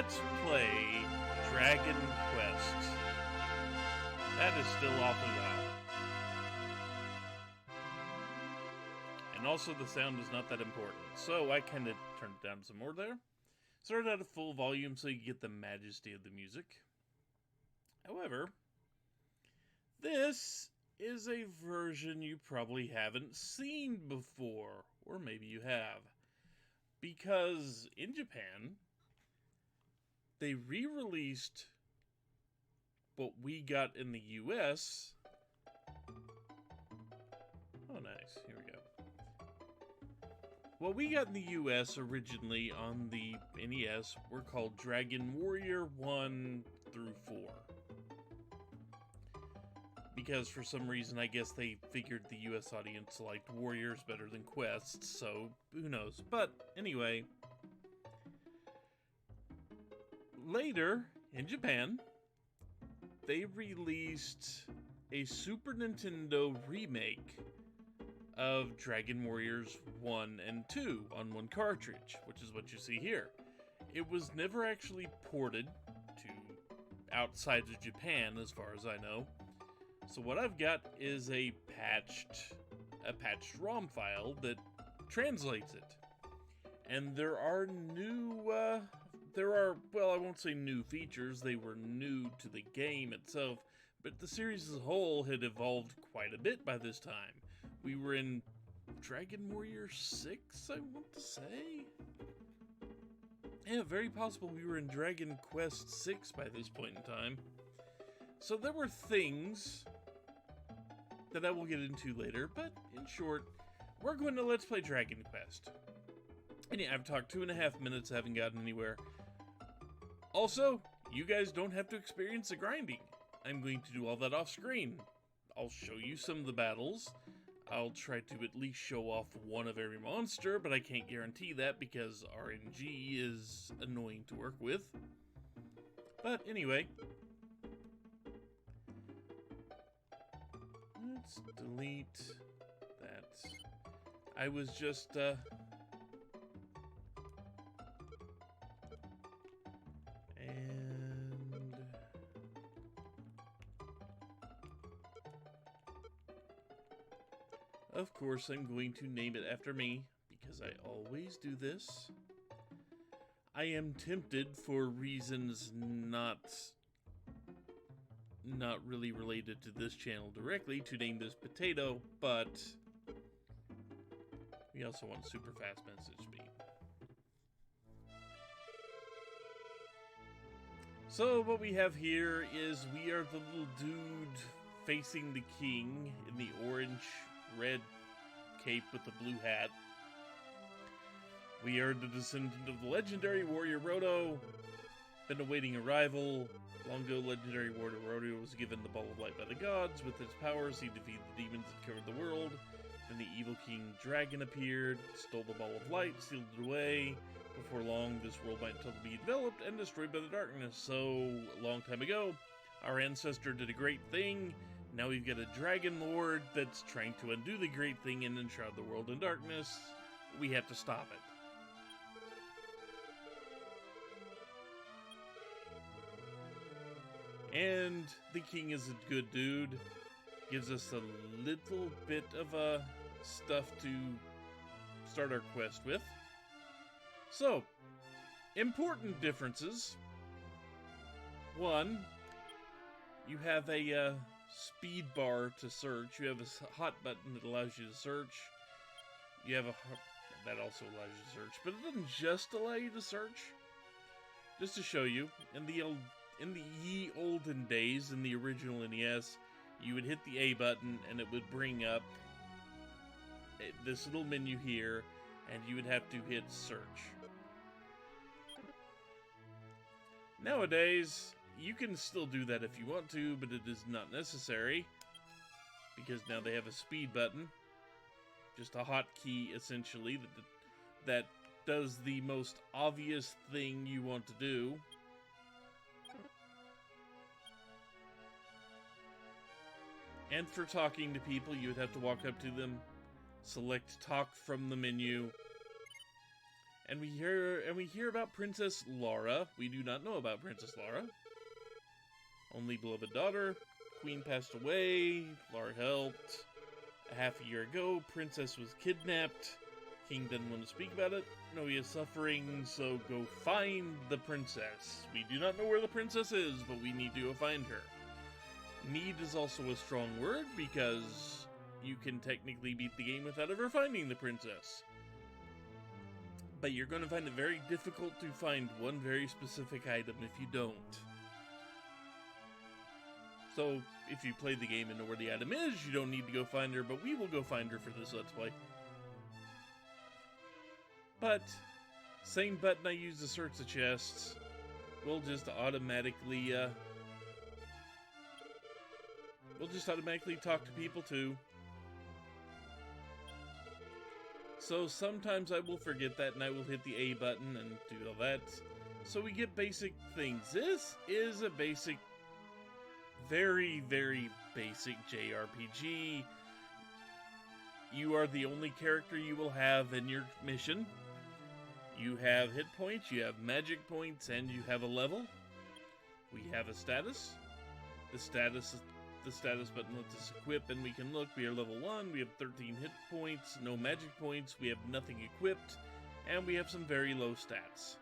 let's play Dragon Quest. That is still awfully loud. And also the sound is not that important, so I kind of turned it down some more there. Started at a full volume so you get the majesty of the music. However, this is a version you probably haven't seen before, or maybe you have. Because in Japan, they re-released what we got in the US. Oh, nice. Here we go. What we got in the US originally on the NES were called Dragon Warrior 1 through 4. Because for some reason, I guess they figured the US audience liked Warriors better than Quests, so who knows. But anyway, later in Japan, they released a Super Nintendo remake of Dragon Warriors 1 and 2 on one cartridge, which is what you see here. It was never actually ported to outside of Japan, as far as I know. So what I've got is a patched ROM file that translates it. And there are well, I won't say new features, they were new to the game itself, but the series as a whole had evolved quite a bit by this time. We were in Dragon Warrior 6, I want to say? Yeah, very possible we were in Dragon Quest 6 by this point in time. So there were things that I will get into later, but in short, we're going to Let's Play Dragon Quest. And yeah, I've talked 2.5 minutes, haven't gotten anywhere. Also, you guys don't have to experience the grinding. I'm going to do all that off screen. I'll show you some of the battles. I'll try to at least show off one of every monster, but I can't guarantee that because RNG is annoying to work with. But anyway, let's delete that. I was just, and of course I'm going to name it after me, because I always do this. I am tempted, for reasons not really related to this channel directly, to name this Potato, but we also want super fast message speed. So what we have here is we are the little dude facing the king in the orange-red cape with the blue hat. We are the descendant of the legendary warrior Roto. Been awaiting arrival. Long ago, legendary warrior Roto was given the Ball of Light by the gods. With its powers, he defeated the demons that covered the world. Then the evil king dragon appeared, stole the Ball of Light, sealed it away. Before long, this world might until be developed and destroyed by the darkness. So, a long time ago, our ancestor did a great thing. Now we've got a dragon lord that's trying to undo the great thing and enshroud the world in darkness. We have to stop it. And the king is a good dude. Gives us a little bit of stuff to start our quest with. So, important differences. One, you have a speed bar to search. You have a hot button that allows you to search. You have that also allows you to search, but it doesn't just allow you to search. Just to show you, in the ye olden days, in the original NES, you would hit the A button and it would bring up this little menu here, and you would have to hit search. Nowadays, you can still do that if you want to, but it is not necessary, because now they have a speed button, just a hotkey essentially that does the most obvious thing you want to do. And for talking to people, you would have to walk up to them, select talk from the menu, And we hear about Princess Laura. We do not know about Princess Laura. Only beloved daughter. Queen passed away. Laura helped. A half a year ago, Princess was kidnapped. King didn't want to speak about it. No, he is suffering, so go find the princess. We do not know where the princess is, but we need to go find her. Need is also a strong word, because you can technically beat the game without ever finding the princess. But you're going to find it very difficult to find one very specific item if you don't. So, if you played the game and know where the item is, you don't need to go find her, but we will go find her for this Let's Play. But, same button I use to search the chests, we'll just automatically talk to people too. So sometimes I will forget that and I will hit the A button and do all that. So we get basic things. This is a basic, very, very basic JRPG. You are the only character you will have in your mission. You have hit points, you have magic points, and you have a level. We have a status. The status button lets us equip, and we can look. We are level 1, we have 13 hit points, no magic points, we have nothing equipped, and we have some very low stats.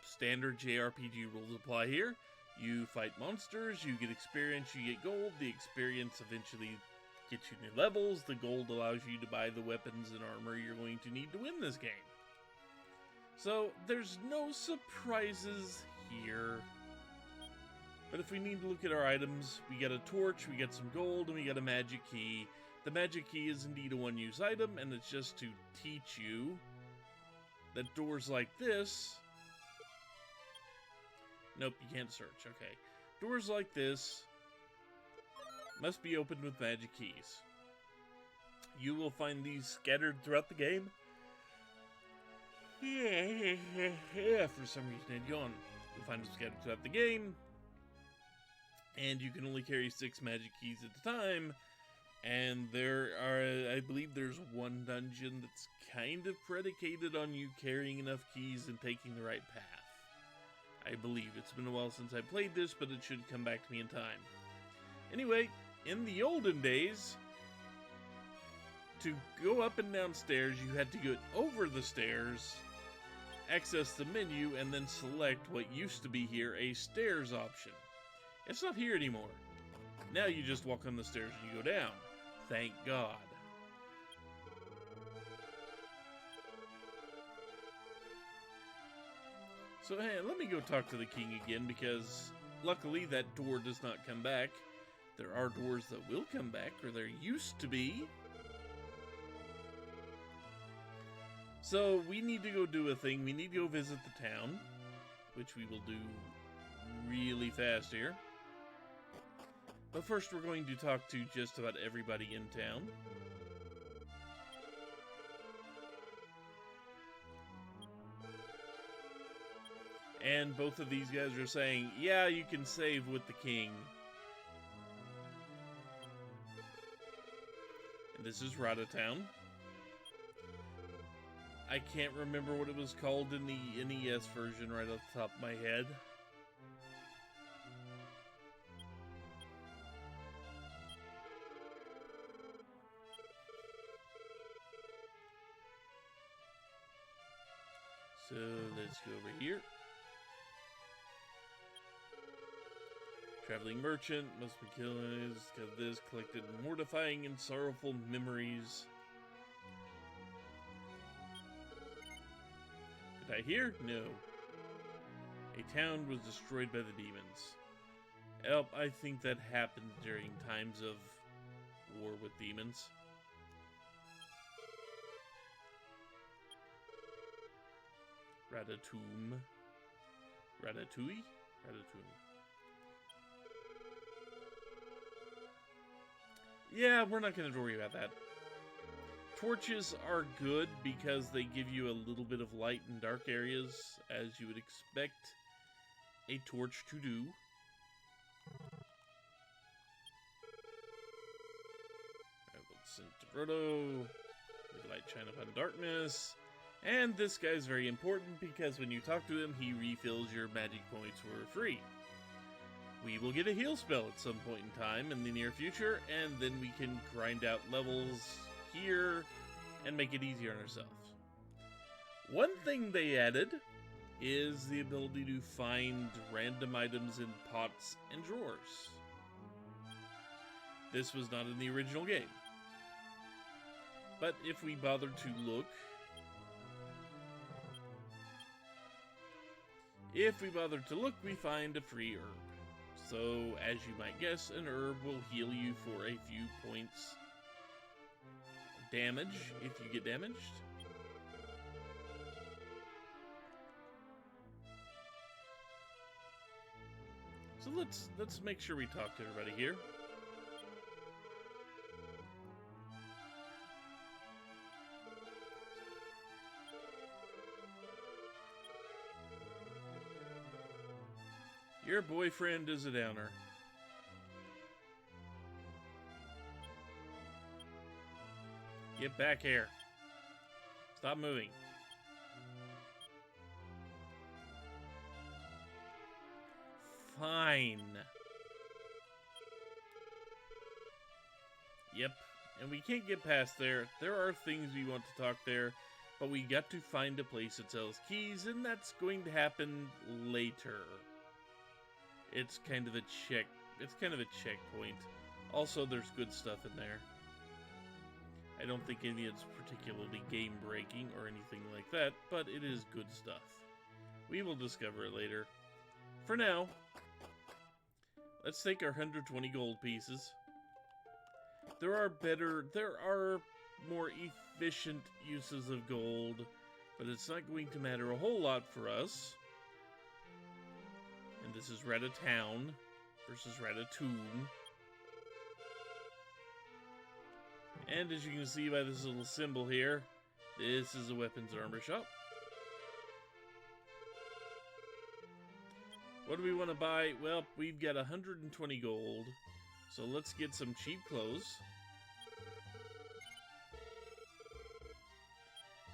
Standard JRPG rules apply here. You fight monsters, you get experience, you get gold. The experience eventually gets you new levels. The gold allows you to buy the weapons and armor you're going to need to win this game. So, there's no surprises here. But if we need to look at our items, we got a torch, we got some gold, and we got a magic key. The magic key is indeed a one-use item, and it's just to teach you that doors like this... Nope, you can't search, okay. Doors like this must be opened with magic keys. You will find these scattered throughout the game. Yeah, for some reason I yawned. You'll find them scattered throughout the game. And you can only carry 6 magic keys at a time. And there are, I believe there's one dungeon that's kind of predicated on you carrying enough keys and taking the right path. I believe. It's been a while since I played this, but it should come back to me in time. Anyway, in the olden days, to go up and down stairs, you had to go over the stairs, access the menu, and then select what used to be here, a stairs option. It's not here anymore. Now you just walk on the stairs and you go down. Thank God. So hey, let me go talk to the king again, because luckily that door does not come back. There are doors that will come back, or there used to be. So we need to go do a thing. We need to go visit the town, which we will do really fast here. But first we're going to talk to just about everybody in town. And both of these guys are saying, yeah, you can save with the king. And this is Roto Town. I can't remember what it was called in the NES version right off the top of my head. So let's go over here. Traveling merchant must be killing this collected mortifying and sorrowful memories. Did I hear? No. A town was destroyed by the demons. Yep, I think that happened during times of war with demons. Ratatouille. Ratatouille? Ratatouille. Yeah, we're not going to worry about that. Torches are good because they give you a little bit of light in dark areas, as you would expect a torch to do. Let's send to Roto. Let light shine upon darkness. And this guy's very important because when you talk to him, he refills your magic points for free. We will get a heal spell at some point in time in the near future, and then we can grind out levels here and make it easier on ourselves. One thing they added is the ability to find random items in pots and drawers. This was not in the original game. But if we bother to look, we find a free herb. So, as you might guess, an herb will heal you for a few points damage if you get damaged. So let's make sure we talk to everybody here. Your boyfriend is a downer. Get back here. Stop moving. Fine. Yep. And we can't get past there. There are things we want to talk there, but we got to find a place that sells keys, and that's going to happen later. It's kind of a checkpoint. Also, there's good stuff in there. I don't think any of it's particularly game-breaking or anything like that, but it is good stuff. We will discover it later. For now, let's take our 120 gold pieces. There are more efficient uses of gold, but it's not going to matter a whole lot for us. And this is Ratatown versus Ratatoon. And as you can see by this little symbol here, this is a weapons armor shop. What do we want to buy? Well, we've got 120 gold, so let's get some cheap clothes.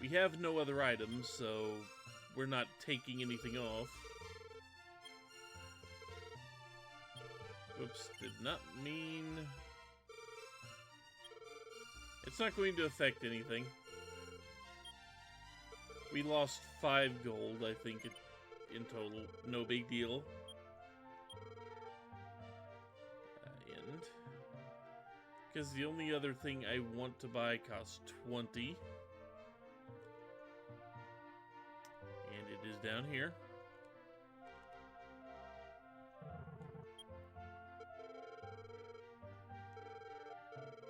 We have no other items, so we're not taking anything off. Whoops, did not mean... It's not going to affect anything. We lost 5 gold, I think, in total. No big deal. And... because the only other thing I want to buy costs 20. And it is down here.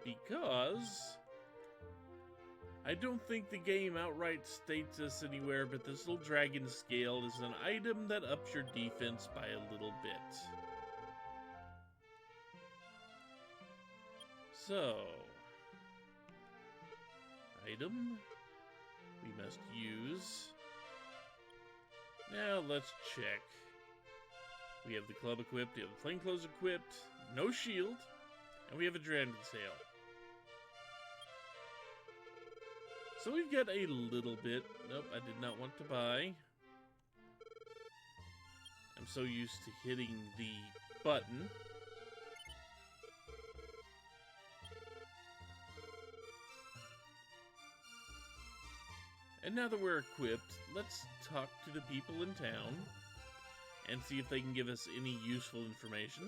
Because I don't think the game outright states this anywhere, but this little dragon scale is an item that ups your defense by a little bit. So, item we must use. Now let's check. We have the club equipped, we have the plainclothes equipped, no shield, and we have a dragon sail. So we've got a little bit. Nope, I did not want to buy. I'm so used to hitting the button. And now that we're equipped, let's talk to the people in town and see if they can give us any useful information.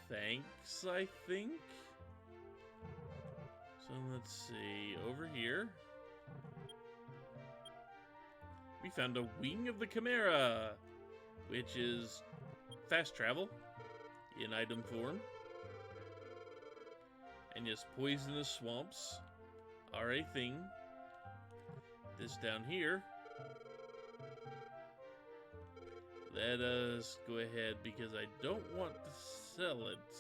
Thanks, I think. So let's see, over here. We found a wing of the Chimera, which is fast travel in item form. And yes, poisonous swamps are a thing. This down here. Let us go ahead, because I don't want to sell it.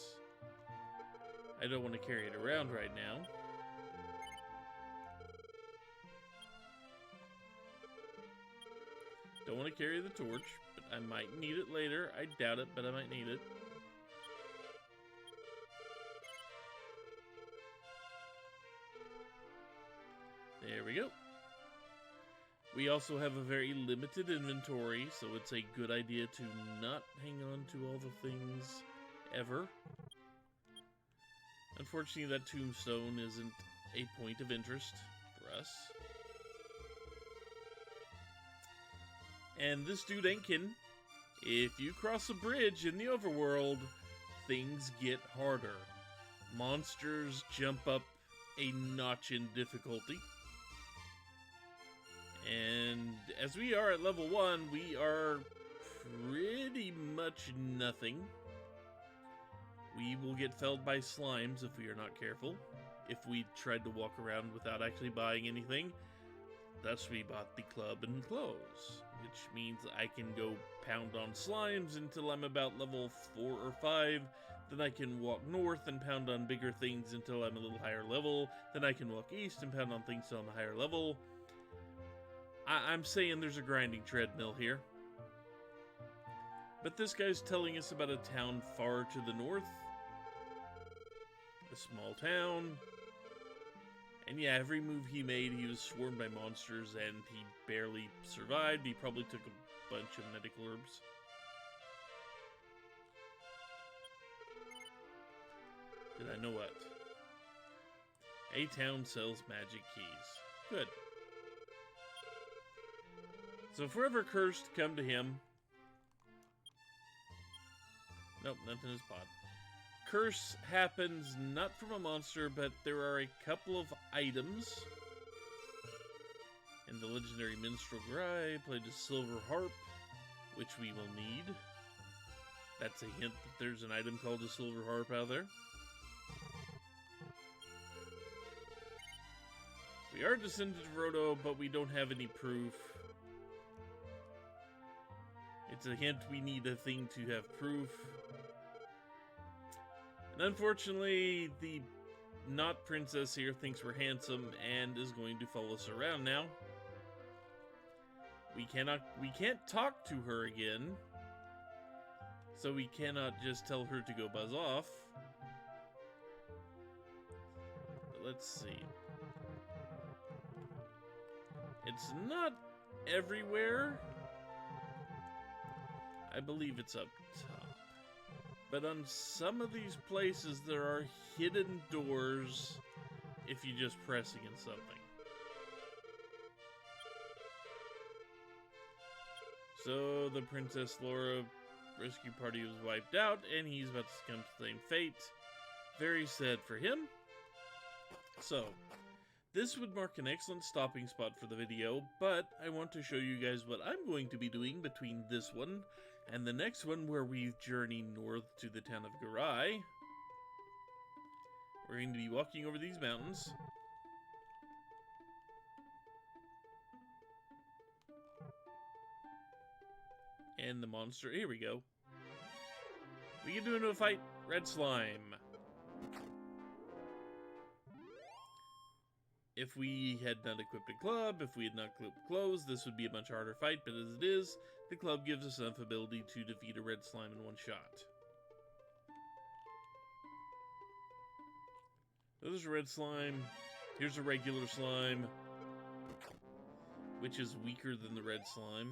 I don't want to carry it around right now. Don't want to carry the torch, but I might need it later. I doubt it, but I might need it. There we go. We also have a very limited inventory, so it's a good idea to not hang on to all the things ever. Unfortunately, that tombstone isn't a point of interest for us. And this dude Enkin, if you cross a bridge in the overworld, things get harder. Monsters jump up a notch in difficulty. And as we are at level 1, we are pretty much nothing. We will get felled by slimes if we are not careful. If we tried to walk around without actually buying anything. Thus we bought the club and clothes, which means I can go pound on slimes until I'm about level 4 or 5. Then I can walk north and pound on bigger things until I'm a little higher level. Then I can walk east and pound on things until I'm a higher level. I'm saying there's a grinding treadmill here. But this guy's telling us about a town far to the north. A small town. And yeah, every move he made, he was swarmed by monsters and he barely survived. He probably took a bunch of medical herbs. Did I know what? A town sells magic keys. Good. So forever cursed, come to him. Nope, nothing is pod. Curse happens not from a monster, but there are a couple of items. And the legendary minstrel Garai played a silver harp, which we will need. That's a hint that there's an item called a silver harp out there. We are descendant of Roto, but we don't have any proof. It's a hint we need a thing to have proof. And unfortunately, the not princess here thinks we're handsome and is going to follow us around now. We can't talk to her again. So we cannot just tell her to go buzz off. But let's see. It's not everywhere. I believe it's up top. But on some of these places, there are hidden doors if you just press against something. So the Princess Laura rescue party was wiped out, and he's about to succumb to the same fate. Very sad for him. So, this would mark an excellent stopping spot for the video, but I want to show you guys what I'm going to be doing between this one and the next one, where we journey north to the town of Garai. We're going to be walking over these mountains. And the monster, here we go. We get into a fight, red slime. If we had not equipped a club, if we had not equipped clothes, this would be a much harder fight, but as it is, the club gives us enough ability to defeat a red slime in one shot. So there's a red slime. Here's a regular slime, which is weaker than the red slime.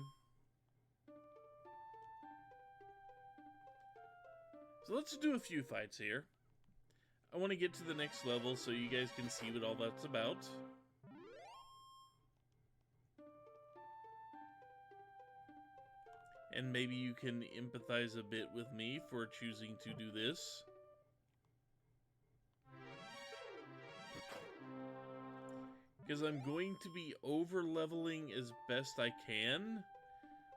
So let's do a few fights here. I want to get to the next level so you guys can see what all that's about. And maybe you can empathize a bit with me for choosing to do this. Because I'm going to be over-leveling as best I can,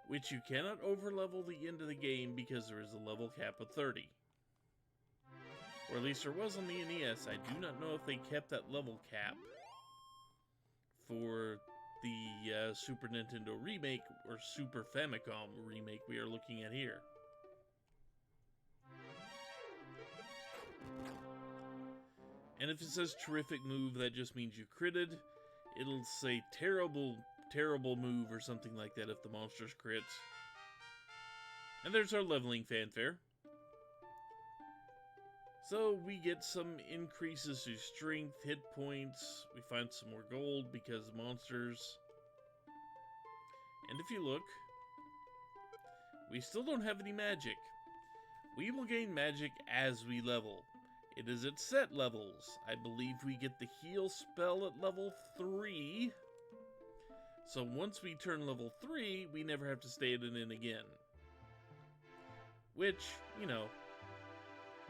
which you cannot over-level the end of the game because there is a level cap of 30. Or at least there was on the NES. I do not know if they kept that level cap for the Super Nintendo remake or Super Famicom remake we are looking at here. And if it says terrific move, that just means you critted. It'll say terrible, terrible move or something like that if the monster's crit. And there's our leveling fanfare. So we get some increases to strength, hit points, we find some more gold because monsters. And if you look, we still don't have any magic. We will gain magic as we level. It is at set levels. I believe we get the heal spell at level 3. So once we turn level 3, we never have to stay at an inn again. Which, you know,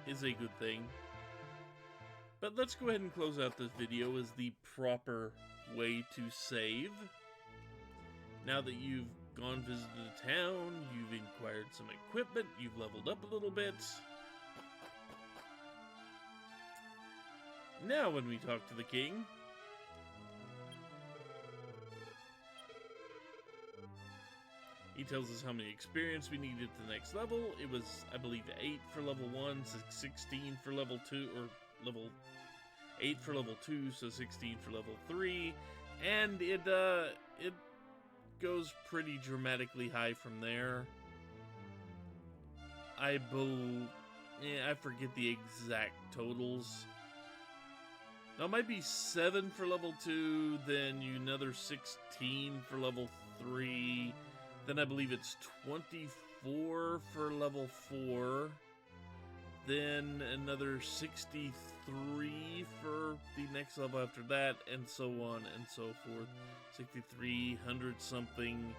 is a good thing. But let's go ahead and close out this video as the proper way to save. Now that you've gone visited a town, you've acquired some equipment, you've leveled up a little bit. Now when we talk to the king, he tells us how many experience we needed to the next level. It was, I believe, 8 for level 1, 16 for level 2, or level 8 for level 2, so 16 for level 3. And it goes pretty dramatically high from there. I forget the exact totals. Now it might be 7 for level 2, then another 16 for level 3, then I believe it's 24 for level 4, then another 63 for the next level after that, and so on and so forth. 6300 something,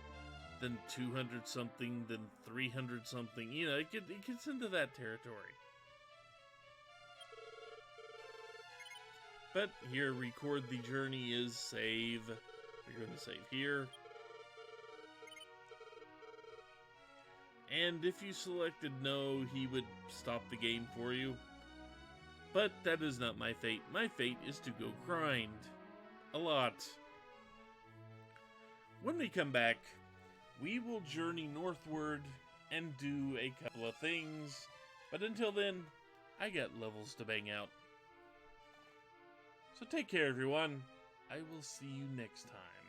then 200 something, then 300 something. You know, it gets into that territory. But here, record the journey is save. We're going to save here. And if you selected no, he would stop the game for you. But that is not my fate. My fate is to go grind. A lot. When we come back, we will journey northward and do a couple of things. But until then, I got levels to bang out. So take care, everyone. I will see you next time.